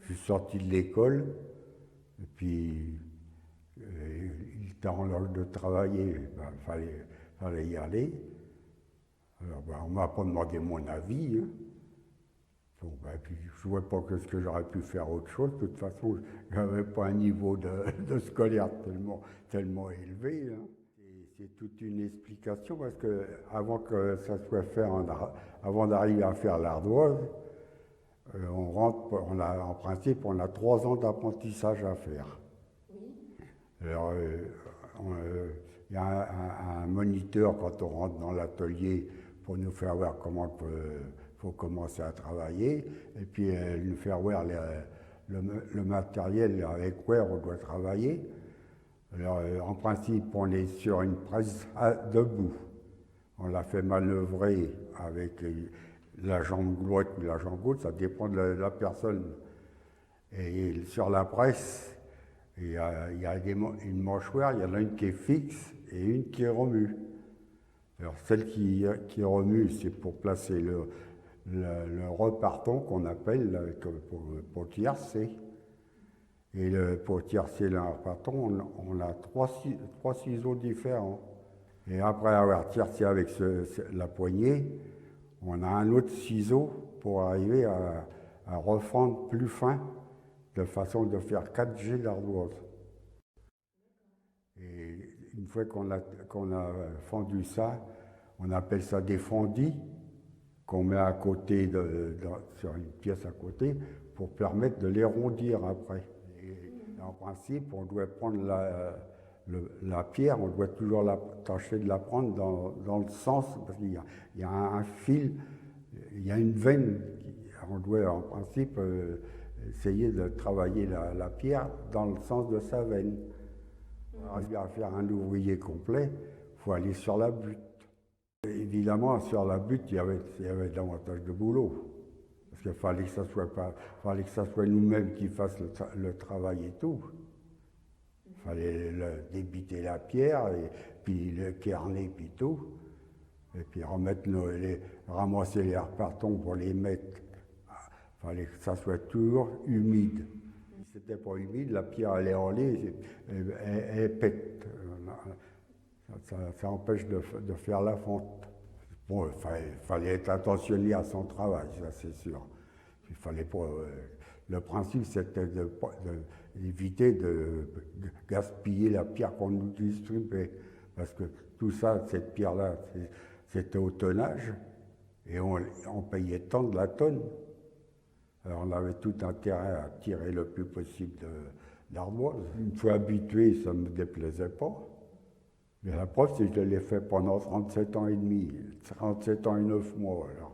Je suis sorti de l'école, et puis il était en l'âge de travailler, ben, fallait y aller. Alors, ben, on ne m'a pas demandé mon avis. Hein. Bon, ben, puis je ne vois pas que ce que j'aurais pu faire autre chose. De toute façon, je n'avais pas un niveau de scolaire tellement élevé. Hein. C'est toute une explication parce que avant que ça soit fait, avant d'arriver à faire l'ardoise, on rentre, en principe, on a 3 ans d'apprentissage à faire. Alors, il y a un moniteur quand on rentre dans l'atelier pour nous faire voir comment il faut commencer à travailler, et puis nous faire voir le matériel avec quoi on doit travailler. Alors, en principe, on est sur une presse debout. On la fait manœuvrer avec la jambe droite ou la jambe gauche, ça dépend de la personne. Et sur la presse, il y a une mâchoire, il y en a une qui est fixe et une qui remue. Alors celle qui remue, c'est pour placer le repartant qu'on appelle pour tiercer. Et pour tiercer le repartant, on a trois ciseaux différents. Et après avoir tiercé avec la poignée, on a un autre ciseau pour arriver à refendre plus fin, de façon de faire 4 G d'ardoise. Et une fois qu'on a fendu ça, on appelle ça des fendis, qu'on met à côté, sur une pièce à côté, pour permettre de les rondir après. Et en principe, on doit prendre la pierre, on doit toujours tâcher de la prendre dans le sens, parce qu'il y a un fil, il y a une veine, on doit en principe essayer de travailler la pierre dans le sens de sa veine. Pour arriver à faire un ouvrier complet, il faut aller sur la butte. Évidemment, sur la butte, il y avait davantage de boulot. Parce qu'il fallait que ça soit nous-mêmes qui fassions le travail et tout. Il fallait débiter la pierre, et puis le kerner, puis tout. Et puis ramasser les repartons pour les mettre. Il fallait que ça soit toujours humide. Si c'était pas humide, la pierre elle est enlée, elle pète. Ça empêche de faire la fonte. Bon, il fallait être attentionné à son travail, ça c'est sûr. Il fallait pas. Le principe c'était d'éviter de gaspiller la pierre qu'on nous distribuait, parce que tout ça, cette pierre-là, c'était au tonnage, et on payait tant de la tonne. Alors on avait tout intérêt à tirer le plus possible d'ardoise. Une fois habitué, ça ne me déplaisait pas. Mais la preuve, c'est que je l'ai fait pendant 37 ans et demi, 37 ans et 9 mois. Alors.